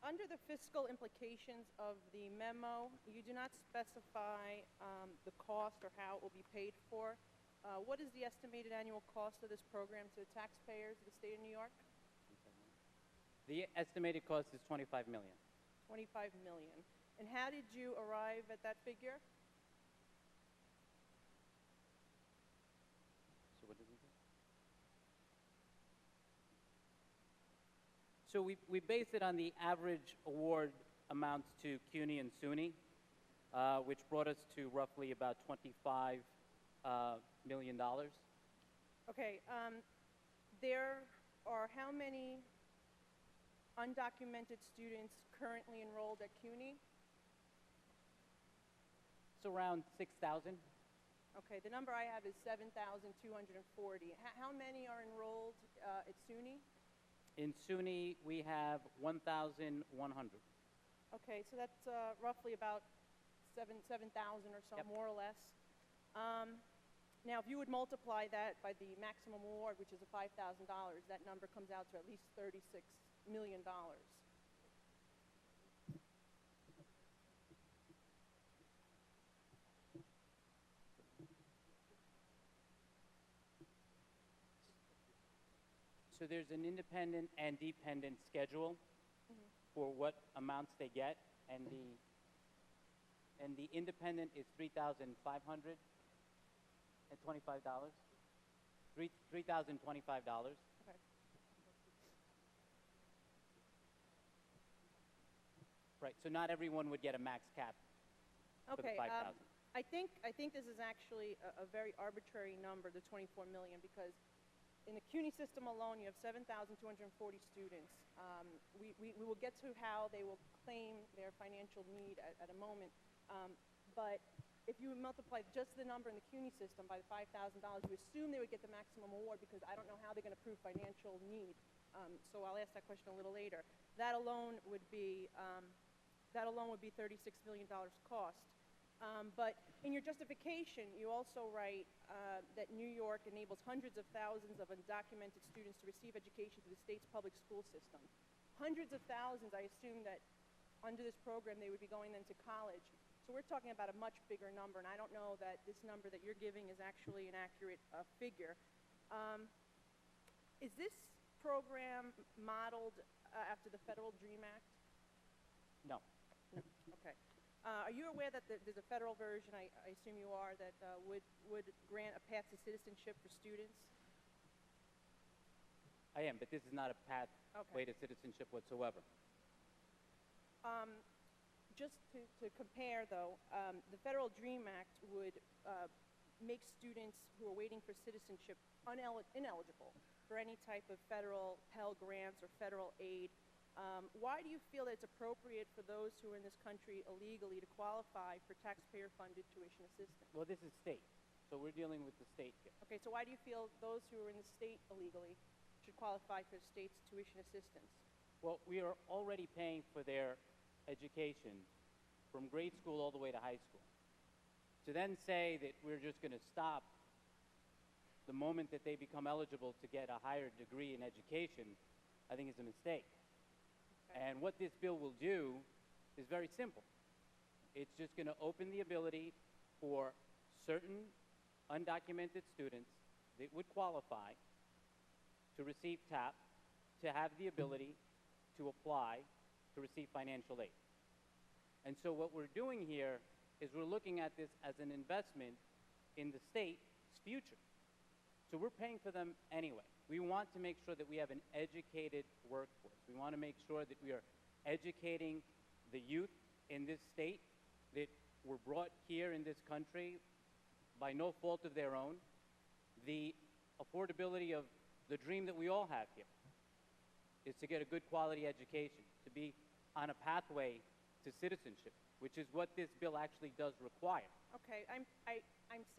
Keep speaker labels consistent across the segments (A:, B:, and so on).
A: Under the fiscal implications of the memo, you do not specify the cost or how it will be paid for. What is the estimated annual cost of this program to the taxpayers of the state of New York?
B: The estimated cost is $25 million.
A: $25 million. And how did you arrive at that figure?
B: So what did we do? So we based it on the average award amounts to CUNY and SUNY, which brought us to roughly about $25 million.
A: Okay, there are how many undocumented students currently enrolled at CUNY?
B: It's around 6,000.
A: Okay, the number I have is 7,240. How many are enrolled at SUNY?
B: In SUNY, we have 1,100.
A: Okay, so that's roughly about 7,000 or so,
B: Yep.
A: more or less. Now, if you would multiply that by the maximum award, which is $5,000, that number comes out to at least $36 million.
B: So there's an independent and dependent schedule for what amounts they get, and the independent is $3,525. $3,025.
A: Okay.
B: Right. So not everyone would get a max cap for the
A: Okay,
B: 5,000.
A: I think this is actually a very arbitrary number, the 24 million, because in the CUNY system alone, you have 7,240 students. We will get to how they will claim their financial need at a moment. But if you multiply just the number in the CUNY system by the $5,000, you assume they would get the maximum award, because I don't know how they're going to prove financial need. So I'll ask that question a little later. That alone would be $36 million cost. But in your justification, you also write that New York enables hundreds of thousands of undocumented students to receive education through the state's public school system. Hundreds of thousands, I assume that under this program they would be going then to college. So we're talking about a much bigger number, and I don't know that this number that you're giving is actually an accurate figure. Is this program modeled after the Federal DREAM Act?
B: No.
A: No. Okay. Are you aware that there's a federal version, I assume you are, that would grant a path to citizenship for students?
B: I am, but this is not a pathway to citizenship whatsoever.
A: Just to compare, though, the Federal DREAM Act would make students who are waiting for citizenship ineligible for any type of federal Pell Grants or federal aid. Why do you feel that it's appropriate for those who are in this country illegally to qualify for taxpayer-funded tuition assistance?
B: Well, this is state, so we're dealing with the state here.
A: Okay, so why do you feel those who are in the state illegally should qualify for the state's tuition assistance?
B: Well, we are already paying for their education from grade school all the way to high school. To then say that we're just going to stop the moment that they become eligible to get a higher degree in education, I think is a mistake. And what this bill will do is very simple. It's just going to open the ability for certain undocumented students that would qualify to receive TAP to have the ability to apply to receive financial aid. And so what we're doing here is we're looking at this as an investment in the state's future. So we're paying for them anyway. We want to make sure that we have an educated workforce. We want to make sure that we are educating the youth in this state that were brought here in this country by no fault of their own. The affordability of the dream that we all have here is to get a good quality education, to be on a pathway to citizenship, which is what this bill actually does require.
A: Okay, I'm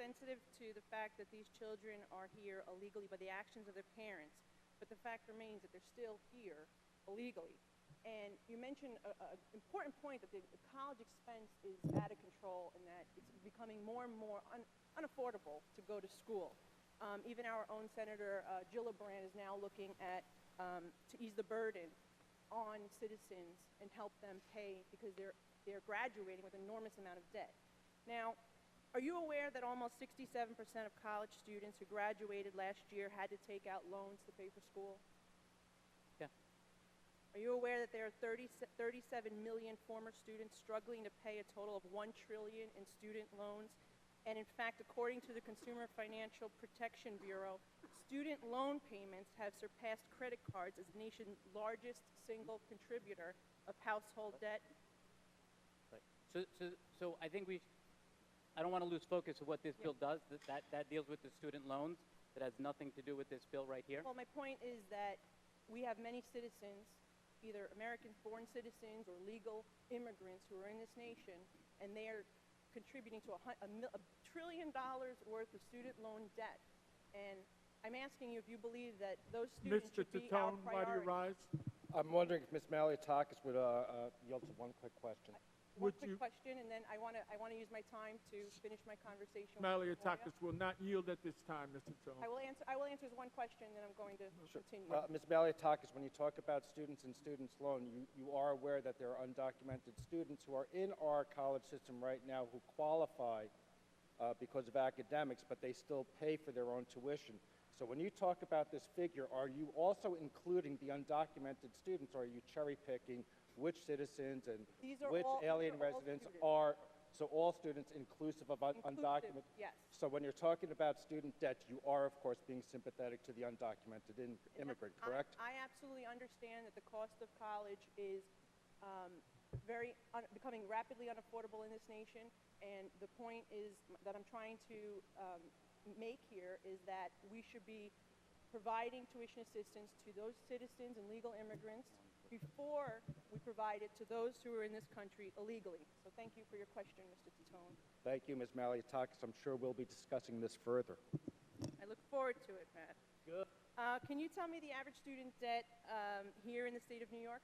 A: sensitive to the fact that these children are here illegally by the actions of their parents, but the fact remains that they're still here illegally. And you mentioned an important point that the college expense is out of control and that it's becoming more and more unaffordable to go to school. Even our own Senator Gillibrand is now looking at to ease the burden on citizens and help them pay because they're graduating with an enormous amount of debt. Now, are you aware that almost 67% of college students who graduated last year had to take out loans to pay for school?
B: Yeah.
A: Are you aware that there are 37 million former students struggling to pay a total of $1 trillion in student loans? And in fact, according to the Consumer Financial Protection Bureau, student loan payments have surpassed credit cards as the nation's largest single contributor of household debt.
B: Right. So I think I don't want to lose focus of what this bill does. That deals with the student loans. That has nothing to do with this bill right here.
A: Well, my point is that we have many citizens, either American-born citizens or legal immigrants who are in this nation, and they are contributing to $1 trillion worth of student loan debt. And I'm asking you if you believe that those students
C: Mr.
A: should be our
C: Titone, might you
A: priority.
C: rise?
D: I'm wondering if Ms. Maliotakis would yield to one quick question.
A: One
C: Would
A: quick
C: you-
A: question, and then I want to use my time to finish my conversation. with
C: Maliotakis
A: Moya.
C: will not yield at this time, Mr. Titone.
A: I will answer his one question, then I'm going to continue.
D: Ms. Maliotakis, when you talk about students and students' loan, you are aware that there are undocumented students who are in our college system right now who qualify because of academics, but they still pay for their own tuition. So when you talk about this figure, are you also including the undocumented students, or are you cherry-picking which citizens and
A: These are
D: which
A: all- these
D: alien
A: are all
D: residents
A: students.
D: are, so all students inclusive of
A: Inclusive,
D: undocumented?
A: yes.
D: So when you're talking about student debt, you are, of course, being sympathetic to the undocumented immigrant, correct?
A: I absolutely understand that the cost of college is becoming rapidly unaffordable in this nation, and the point is that I'm trying to make here is that we should be providing tuition assistance to those citizens and legal immigrants before we provide it to those who are in this country illegally. So thank you for your question, Mr. Titone.
D: Thank you, Ms. Maliotakis. I'm sure we'll be discussing this further.
A: I look forward to it, Pat.
B: Good.
A: Can you tell me the average student debt here in the state of New York?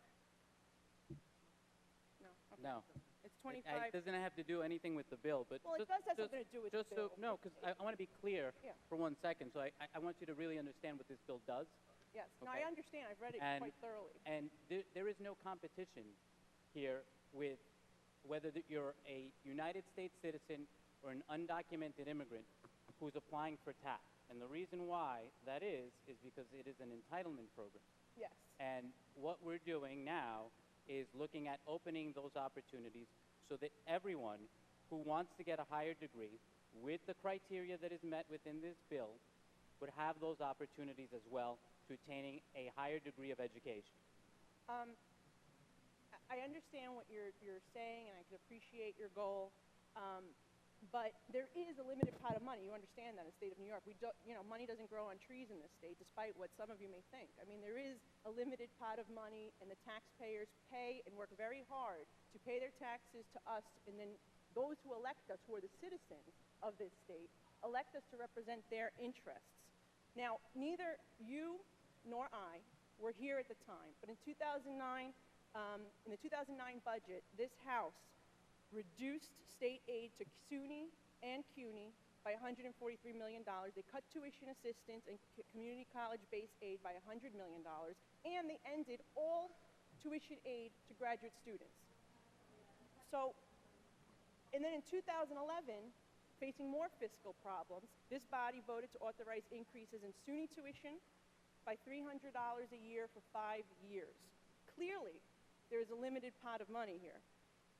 A: No. Okay.
B: No.
A: It's
B: It
A: 25.
B: doesn't have to do anything with the bill, but
A: Well, it
B: just,
A: does have
B: just,
A: something to do with
B: just
A: the bill.
B: so no, because I want to be clear
A: Yeah.
B: for 1 second. So I want you to really understand what this bill does.
A: Yes. No,
B: Okay.
A: I understand. I've read it
B: And-
A: quite thoroughly.
B: And there is no competition here with whether you're a United States citizen or an undocumented immigrant who's applying for TAP. And the reason why that is because it is an entitlement program.
A: Yes.
B: And what we're doing now is looking at opening those opportunities so that everyone who wants to get a higher degree with the criteria that is met within this bill would have those opportunities as well to attaining a higher degree of education.
A: I understand what you're saying, and I can appreciate your goal. But there is a limited pot of money. You understand that in the state of New York. Money doesn't grow on trees in this state, despite what some of you may think. I mean, there is a limited pot of money, and the taxpayers pay and work very hard to pay their taxes to us, and then those who elect us, who are the citizens of this state, elect us to represent their interests. Now, neither you nor I were here at the time, but in 2009, in the 2009 budget, this House reduced state aid to SUNY and CUNY by $143 million. They cut tuition assistance and community college-based aid by $100 million, and they ended all tuition aid to graduate students. So, and then in 2011, facing more fiscal problems, this body voted to authorize increases in SUNY tuition by $300 a year for 5 years. Clearly, there is a limited pot of money here.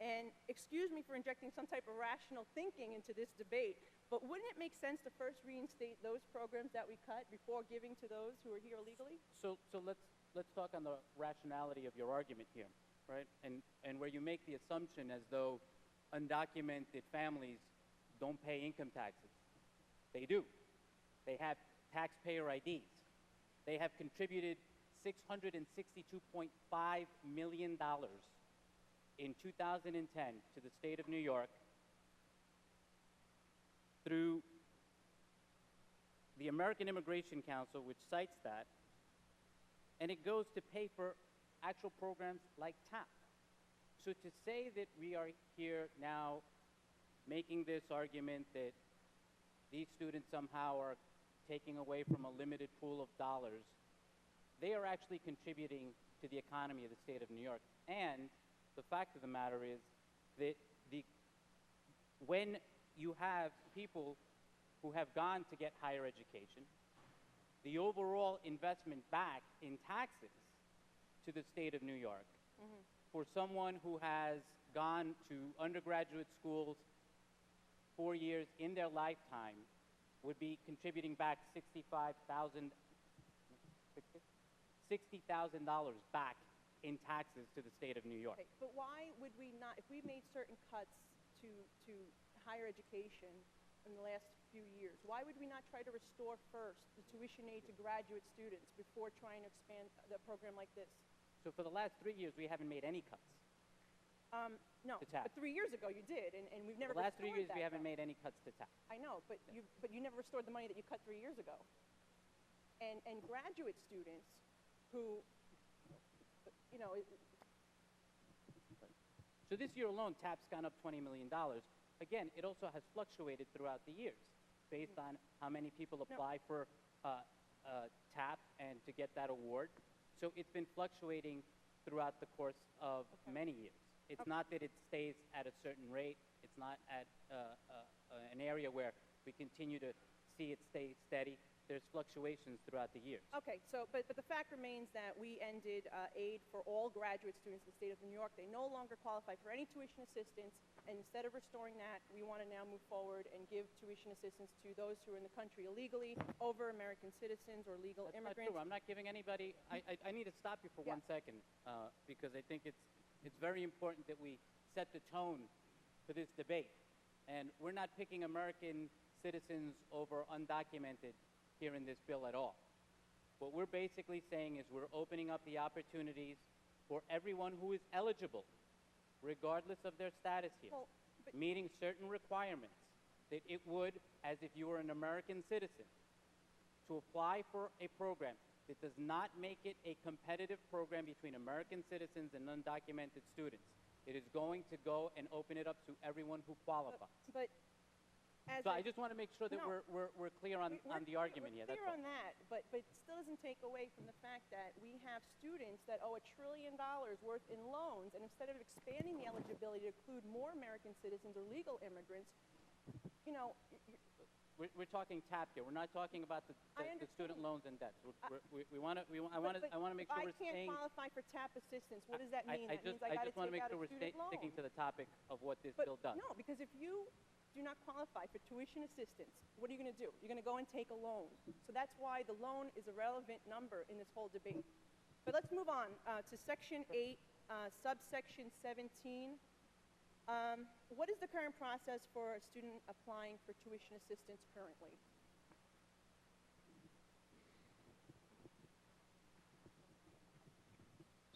A: And excuse me for injecting some type of rational thinking into this debate, but wouldn't it make sense to first reinstate those programs that we cut before giving to those who are here illegally?
B: So let's talk on the rationality of your argument here, right? And where you make the assumption as though undocumented families don't pay income taxes. They do. They have taxpayer IDs. They have contributed $662.5 million in 2010 to the state of New York through the American Immigration Council, which cites that, and it goes to pay for actual programs like TAP. So to say that we are here now making this argument that these students somehow are taking away from a limited pool of dollars, they are actually contributing to to the economy of the state of New York. And the fact of the matter is that when you have people who have gone to get higher education, the overall investment back in taxes to the state of New York for someone who has gone to undergraduate schools 4 years in their lifetime would be contributing back $60,000 back in taxes to the state of New York.
A: Okay, but why would we not, if we made certain cuts to higher education in the last few years, why would we not try to restore first the tuition aid to graduate students before trying to expand the program like this?
B: So for the last 3 years, we haven't made any cuts.
A: No,
B: To TAP.
A: but 3 years ago you did, and we've never
B: For the last 3
A: restored
B: years, we
A: that,
B: haven't
A: though.
B: made any cuts to TAP.
A: I know, but you never restored the money that you cut 3 years ago. And graduate students who, you know,
B: So this year alone, TAP's gone up $20 million. Again, it also has fluctuated throughout the years based on how many people apply for TAP and to get that award. So it's been fluctuating throughout the course of many years. It's not that it stays at a certain rate. It's not at an area where we continue to see it stay steady. There's fluctuations throughout the years.
A: okay, so, but the fact remains that we ended aid for all graduate students in the state of New York. They no longer qualify for any tuition assistance, and instead of restoring that, we want to now move forward and give tuition assistance to those who are in the country illegally, over American citizens or legal
B: That's not
A: immigrants.
B: true. I'm not giving anybody, I need to stop you for
A: Yeah.
B: 1 second, because I think it's very important that we set the tone for this debate. And we're not picking American citizens over undocumented here in this bill at all. What we're basically saying is we're opening up the opportunities for everyone who is eligible, regardless of their status here,
A: Well, but-
B: meeting certain requirements that it would, as if you were an American citizen, to apply for a program that does not make it a competitive program between American citizens and undocumented students. It is going to go and open it up to everyone who qualifies.
A: But as
B: So I just want to make sure that
A: No.
B: we're clear on the argument here.
A: We're
B: That's
A: clear
B: all.
A: on that, but it still doesn't take away from the fact that we have students that owe $1 trillion worth in loans, and instead of expanding the eligibility to include more American citizens or legal immigrants, you know,
B: We're talking TAP here. We're not talking about the
A: understand.
B: student loans and debts. I want to make sure we're
A: if I
B: staying.
A: can't qualify for TAP assistance, what does that mean?
B: I
A: That means I got to
B: just want to
A: take
B: make
A: out
B: sure
A: a
B: we're
A: student loan.
B: sticking to the topic of what this
A: But
B: bill does.
A: no, because if you do not qualify for tuition assistance, what are you going to do? You're going to go and take a loan. So that's why the loan is a relevant number in this whole debate. But let's move on to Section 8, subsection 17. What is the current process for a student applying for tuition assistance currently?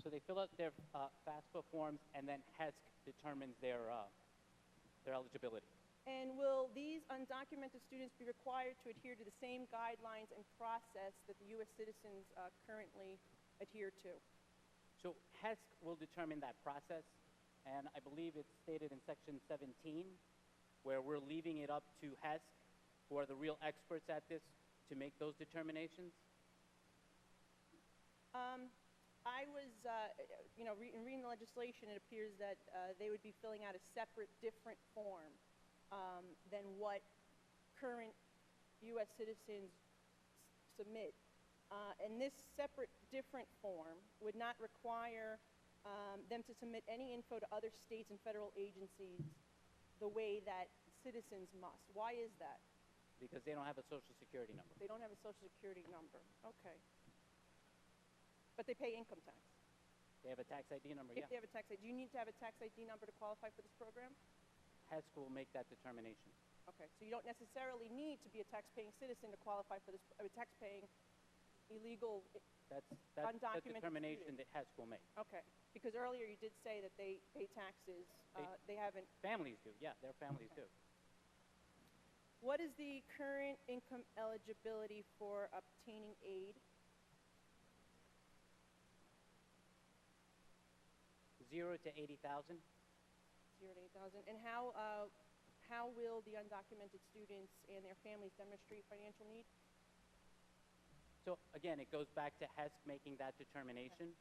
B: So they fill out their FAFSA forms, and then HESC determines their eligibility.
A: And will these undocumented students be required to adhere to the same guidelines and process that the U.S. citizens currently adhere to?
B: So HESC will determine that process, and I believe it's stated in Section 17, where we're leaving it up to HESC, who are the real experts at this, to make those determinations.
A: I was, in reading the legislation, it appears that they would be filling out a separate, different form than what current U.S. citizens submit. And this separate, different form would not require them to submit any info to other states and federal agencies the way that citizens must. Why is that?
B: Because they don't have a Social Security number.
A: They don't have a Social Security number. Okay. But they pay income tax.
B: They have a tax ID number,
A: If
B: yeah.
A: they have a tax ID, do you need to have a tax ID number to qualify for this program?
B: HESC will make that determination.
A: Okay, so you don't necessarily need to be a tax-paying citizen to qualify for this, tax-paying illegal,
B: That's the
A: Undocumented
B: determination
A: student.
B: that HESC will make.
A: okay. Because earlier you did say that they pay taxes, they haven't.
B: Families do, yeah, their families do.
A: What is the current income eligibility for obtaining aid?
B: 0 to 80,000.
A: 0 to 8,000. And how will the undocumented students and their families demonstrate financial need?
B: So again, it goes back to HESC making that determination.